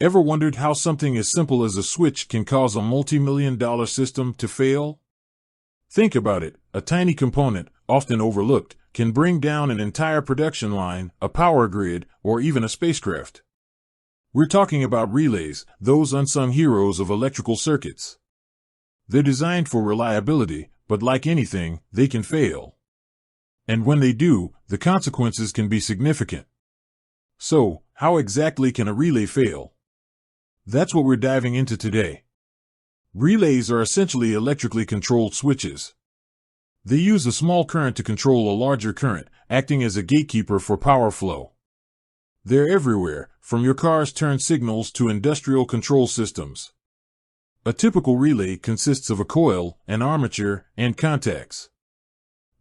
Ever wondered how something as simple as a switch can cause a multi-million-dollar system to fail? Think about it. A tiny component, often overlooked, can bring down an entire production line, a power grid, or even a spacecraft. We're talking about relays, those unsung heroes of electrical circuits. They're designed for reliability, but like anything, they can fail. And when they do, the consequences can be significant. So, how exactly can a relay fail? That's what we're diving into today. Relays are essentially electrically controlled switches. They use a small current to control a larger current, acting as a gatekeeper for power flow. They're everywhere, from your car's turn signals to industrial control systems. A typical relay consists of a coil, an armature, and contacts.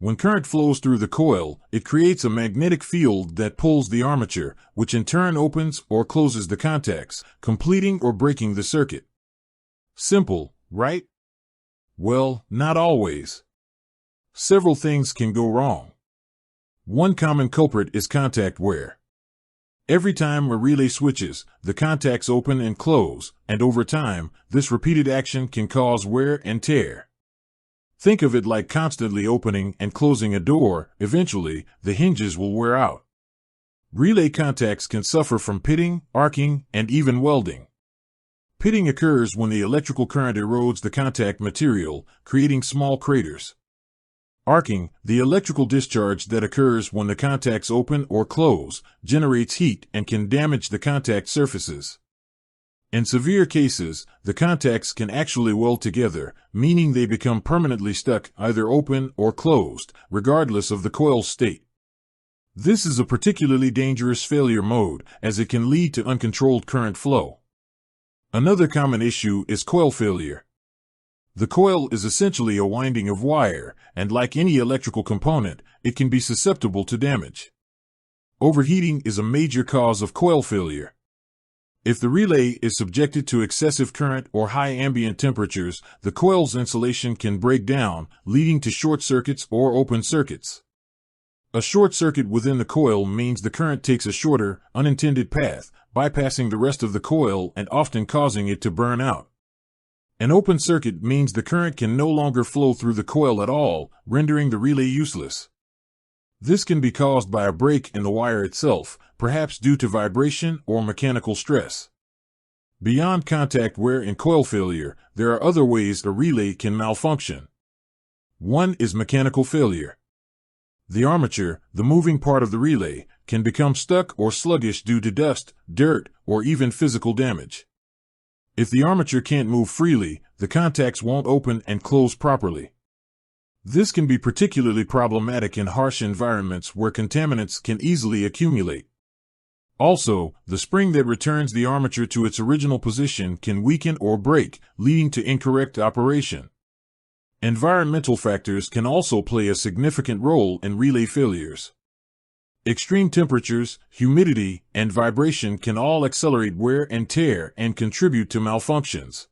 When current flows through the coil, it creates a magnetic field that pulls the armature, which in turn opens or closes the contacts, completing or breaking the circuit. Simple, right? Well, not always. Several things can go wrong. One common culprit is contact wear. Every time a relay switches, the contacts open and close, and over time, this repeated action can cause wear and tear. Think of it like constantly opening and closing a door. Eventually, the hinges will wear out. Relay contacts can suffer from pitting, arcing, and even welding. Pitting occurs when the electrical current erodes the contact material, creating small craters. Arcing, the electrical discharge that occurs when the contacts open or close, generates heat and can damage the contact surfaces. In severe cases, the contacts can actually weld together, meaning they become permanently stuck, either open or closed, regardless of the coil's state. This is a particularly dangerous failure mode, as it can lead to uncontrolled current flow. Another common issue is coil failure. The coil is essentially a winding of wire, and like any electrical component, it can be susceptible to damage. Overheating is a major cause of coil failure. If the relay is subjected to excessive current or high ambient temperatures, the coil's insulation can break down, leading to short circuits or open circuits. A short circuit within the coil means the current takes a shorter, unintended path, bypassing the rest of the coil and often causing it to burn out. An open circuit means the current can no longer flow through the coil at all, rendering the relay useless. This can be caused by a break in the wire itself, perhaps due to vibration or mechanical stress. Beyond contact wear and coil failure, there are other ways a relay can malfunction. One is mechanical failure. The armature, the moving part of the relay, can become stuck or sluggish due to dust, dirt, or even physical damage. If the armature can't move freely, the contacts won't open and close properly. This can be particularly problematic in harsh environments where contaminants can easily accumulate. Also, the spring that returns the armature to its original position can weaken or break, leading to incorrect operation. Environmental factors can also play a significant role in relay failures. Extreme temperatures, humidity, and vibration can all accelerate wear and tear and contribute to malfunctions.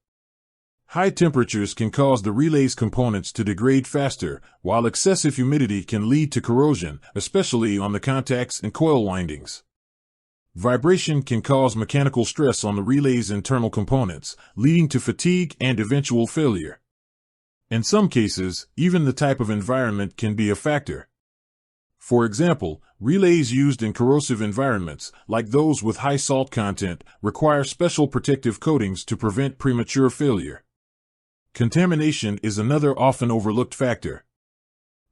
High temperatures can cause the relay's components to degrade faster, while excessive humidity can lead to corrosion, especially on the contacts and coil windings. Vibration can cause mechanical stress on the relay's internal components, leading to fatigue and eventual failure. In some cases, even the type of environment can be a factor. For example, relays used in corrosive environments, like those with high salt content, require special protective coatings to prevent premature failure. Contamination is another often overlooked factor.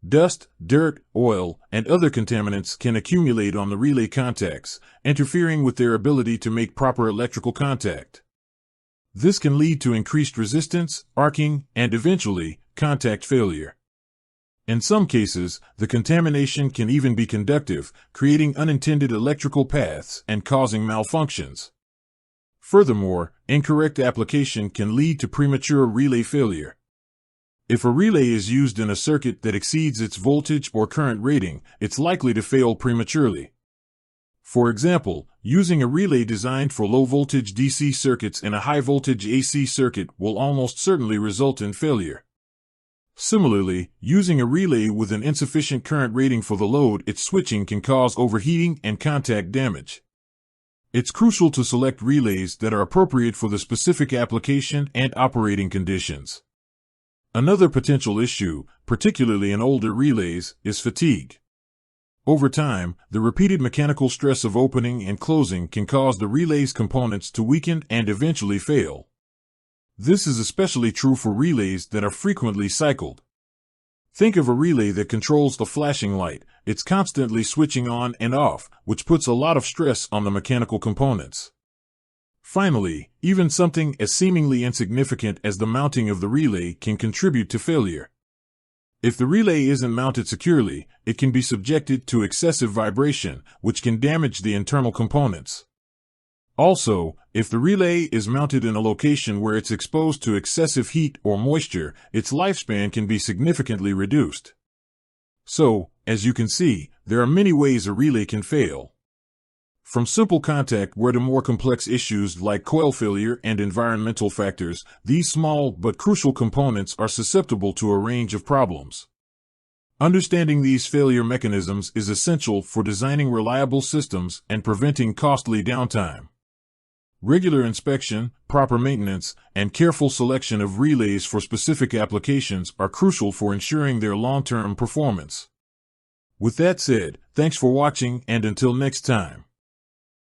Dust, dirt, oil, and other contaminants can accumulate on the relay contacts, interfering with their ability to make proper electrical contact. This can lead to increased resistance, arcing, and eventually, contact failure. In some cases, the contamination can even be conductive, creating unintended electrical paths and causing malfunctions. Furthermore, incorrect application can lead to premature relay failure. If a relay is used in a circuit that exceeds its voltage or current rating, it's likely to fail prematurely. For example, using a relay designed for low-voltage DC circuits in a high-voltage AC circuit will almost certainly result in failure. Similarly, using a relay with an insufficient current rating for the load it's switching can cause overheating and contact damage. It's crucial to select relays that are appropriate for the specific application and operating conditions. Another potential issue, particularly in older relays, is fatigue. Over time, the repeated mechanical stress of opening and closing can cause the relay's components to weaken and eventually fail. This is especially true for relays that are frequently cycled. Think of a relay that controls the flashing light. It's constantly switching on and off, which puts a lot of stress on the mechanical components. Finally, even something as seemingly insignificant as the mounting of the relay can contribute to failure. If the relay isn't mounted securely, it can be subjected to excessive vibration, which can damage the internal components. Also, if the relay is mounted in a location where it's exposed to excessive heat or moisture, its lifespan can be significantly reduced. So, as you can see, there are many ways a relay can fail. From simple contact wear to more complex issues like coil failure and environmental factors, these small but crucial components are susceptible to a range of problems. Understanding these failure mechanisms is essential for designing reliable systems and preventing costly downtime. Regular inspection, proper maintenance, and careful selection of relays for specific applications are crucial for ensuring their long-term performance. With that said, thanks for watching, and until next time.